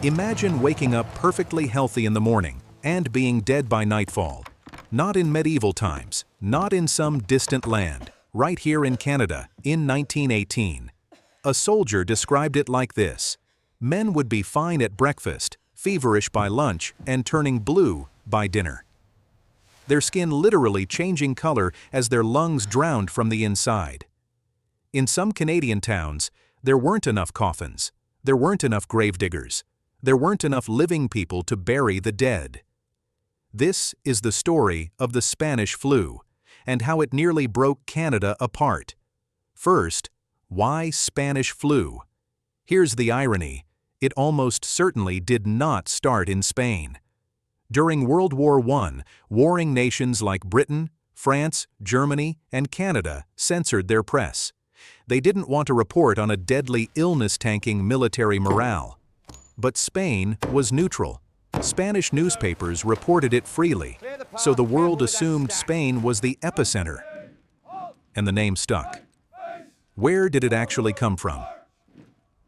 Imagine waking up perfectly healthy in the morning and being dead by nightfall. Not in medieval times, not in some distant land, right here in Canada, in 1918. A soldier described it like this: men would be fine at breakfast, feverish by lunch, and turning blue by dinner. Their skin literally changing color as their lungs drowned from the inside. In some Canadian towns, there weren't enough coffins, there weren't enough gravediggers, there weren't enough living people to bury the dead. This is the story of the Spanish flu, and how it nearly broke Canada apart. First, why Spanish flu? Here's the irony: it almost certainly did not start in Spain. During World War I, warring nations like Britain, France, Germany, and Canada censored their press. They didn't want to report on a deadly illness-tanking military morale. But Spain was neutral. Spanish newspapers reported it freely, so the world assumed Spain was the epicenter. And the name stuck. Where did it actually come from?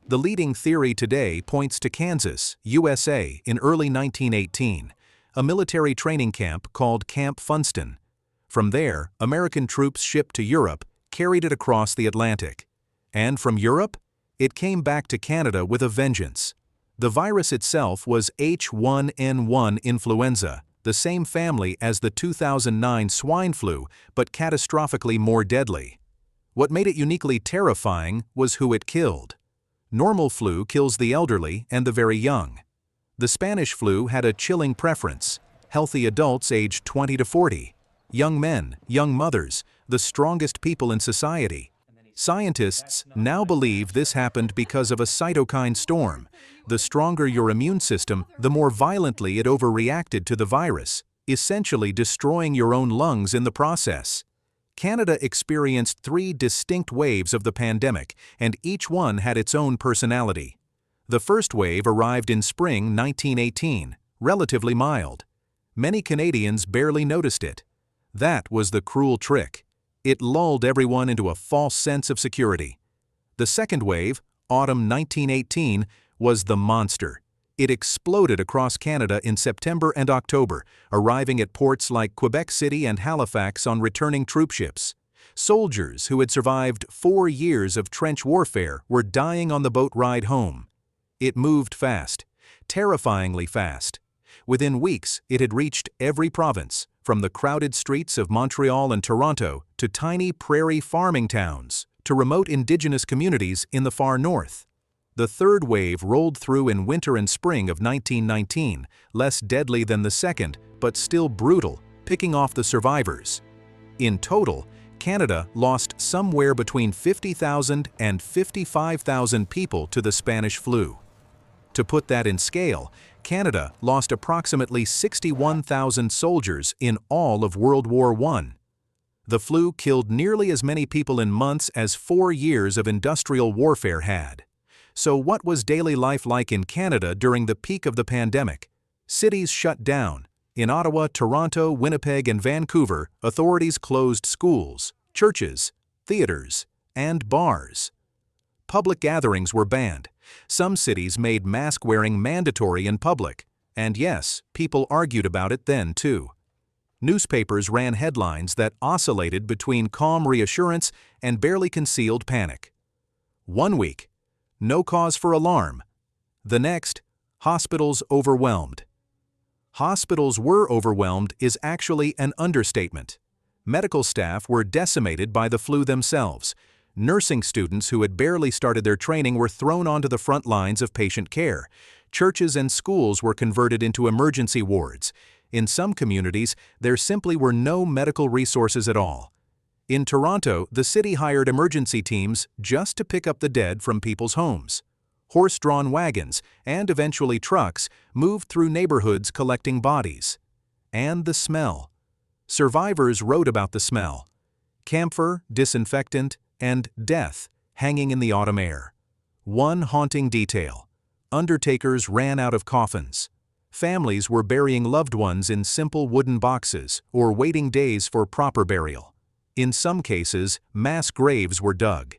The leading theory today points to Kansas, USA, in early 1918, a military training camp called Camp Funston. From there, American troops shipped to Europe carried it across the Atlantic. And from Europe, it came back to Canada with a vengeance. The virus itself was H1N1 influenza, the same family as the 2009 swine flu, but catastrophically more deadly. What made it uniquely terrifying was who it killed. Normal flu kills the elderly and the very young. The Spanish flu had a chilling preference: healthy adults aged 20 to 40, young men, young mothers, the strongest people in society. Scientists now believe this happened because of a cytokine storm. The stronger your immune system, the more violently it overreacted to the virus, essentially destroying your own lungs in the process. Canada experienced 3 distinct waves of the pandemic, and each one had its own personality. The first wave arrived in spring 1918, relatively mild. Many Canadians barely noticed it. That was the cruel trick. It lulled everyone into a false sense of security. The second wave, autumn 1918, was the monster. It exploded across Canada in September and October, arriving at ports like Quebec City and Halifax on returning troop ships. Soldiers who had survived 4 years of trench warfare were dying on the boat ride home. It moved fast, terrifyingly fast. Within weeks, it had reached every province, from the crowded streets of Montreal and Toronto to tiny prairie farming towns, to remote Indigenous communities in the far north. The third wave rolled through in winter and spring of 1919, less deadly than the second, but still brutal, picking off the survivors. In total, Canada lost somewhere between 50,000 and 55,000 people to the Spanish flu. To put that in scale, Canada lost approximately 61,000 soldiers in all of World War I. The flu killed nearly as many people in months as 4 years of industrial warfare had. So what was daily life like in Canada during the peak of the pandemic? Cities shut down. In Ottawa, Toronto, Winnipeg, and Vancouver, authorities closed schools, churches, theaters, and bars. Public gatherings were banned. Some cities made mask-wearing mandatory in public. And yes, people argued about it then too. Newspapers ran headlines that oscillated between calm reassurance and barely concealed panic. 1 week, no cause for alarm. The next, hospitals overwhelmed. Hospitals were overwhelmed is actually an understatement. Medical staff were decimated by the flu themselves. Nursing students who had barely started their training were thrown onto the front lines of patient care. Churches and schools were converted into emergency wards. In some communities, there simply were no medical resources at all. In Toronto, the city hired emergency teams just to pick up the dead from people's homes. Horse-drawn wagons, and eventually trucks, moved through neighborhoods collecting bodies. And the smell. Survivors wrote about the smell. Camphor, disinfectant, and death hanging in the autumn air. One haunting detail: undertakers ran out of coffins. Families were burying loved ones in simple wooden boxes or waiting days for proper burial. In some cases, mass graves were dug.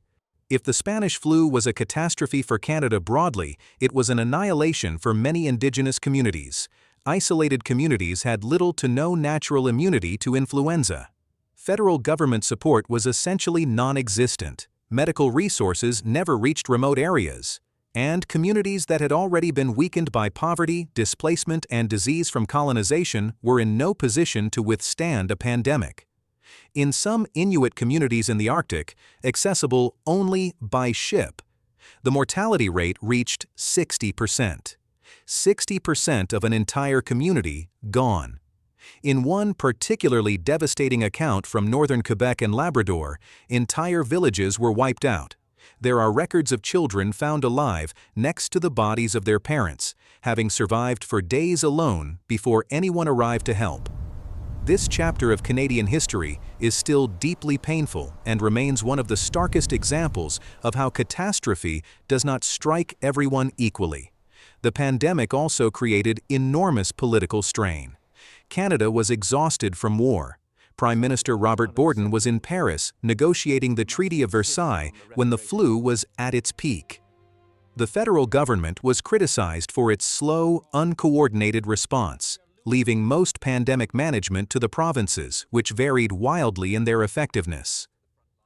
If the Spanish flu was a catastrophe for Canada broadly, it was an annihilation for many Indigenous communities. Isolated communities had little to no natural immunity to influenza. Federal government support was essentially non-existent. Medical resources never reached remote areas. And communities that had already been weakened by poverty, displacement, and disease from colonization were in no position to withstand a pandemic. In some Inuit communities in the Arctic, accessible only by ship, the mortality rate reached 60%. 60% of an entire community gone. In one particularly devastating account from northern Quebec and Labrador, entire villages were wiped out. There are records of children found alive next to the bodies of their parents, having survived for days alone before anyone arrived to help. This chapter of Canadian history is still deeply painful and remains one of the starkest examples of how catastrophe does not strike everyone equally. The pandemic also created enormous political strain. Canada was exhausted from war. Prime Minister Robert Borden was in Paris negotiating the Treaty of Versailles when the flu was at its peak. The federal government was criticized for its slow, uncoordinated response, leaving most pandemic management to the provinces, which varied wildly in their effectiveness.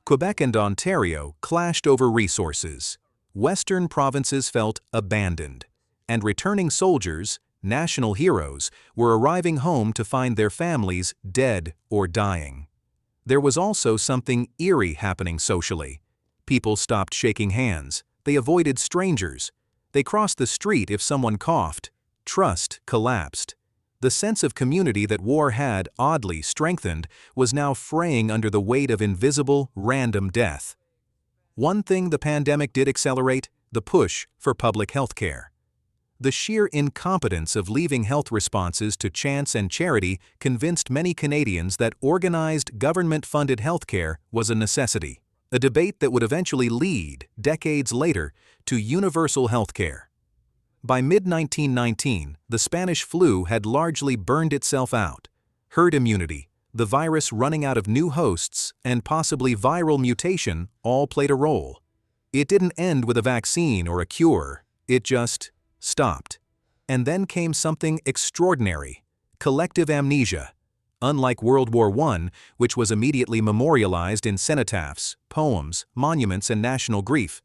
Quebec and Ontario clashed over resources. Western provinces felt abandoned, and returning soldiers, national heroes, were arriving home to find their families dead or dying. There was also something eerie happening socially. People stopped shaking hands. They avoided strangers. They crossed the street if someone coughed. Trust collapsed. The sense of community that war had, oddly, strengthened was now fraying under the weight of invisible, random death. One thing the pandemic did accelerate: the push for public health care. The sheer incompetence of leaving health responses to chance and charity convinced many Canadians that organized, government-funded healthcare was a necessity, a debate that would eventually lead, decades later, to universal healthcare. By mid-1919, the Spanish flu had largely burned itself out. Herd immunity, the virus running out of new hosts, and possibly viral mutation all played a role. It didn't end with a vaccine or a cure, it just stopped. And then came something extraordinary: collective amnesia. Unlike World War I, which was immediately memorialized in cenotaphs, poems, monuments, and national grief,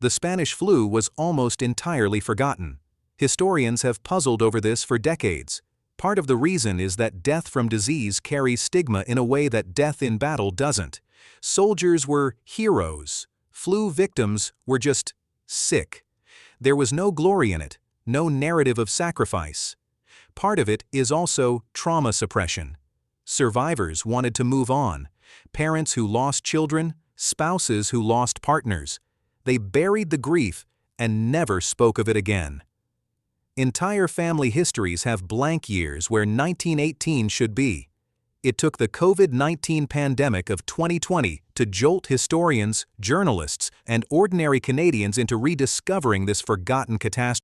the Spanish flu was almost entirely forgotten. Historians have puzzled over this for decades. Part of the reason is that death from disease carries stigma in a way that death in battle doesn't. Soldiers were heroes. Flu victims were just sick. There was no glory in it, no narrative of sacrifice. Part of it is also trauma suppression. Survivors wanted to move on. Parents who lost children, spouses who lost partners. They buried the grief and never spoke of it again. Entire family histories have blank years where 1918 should be. It took the COVID-19 pandemic of 2020 to jolt historians, journalists, and ordinary Canadians into rediscovering this forgotten catastrophe.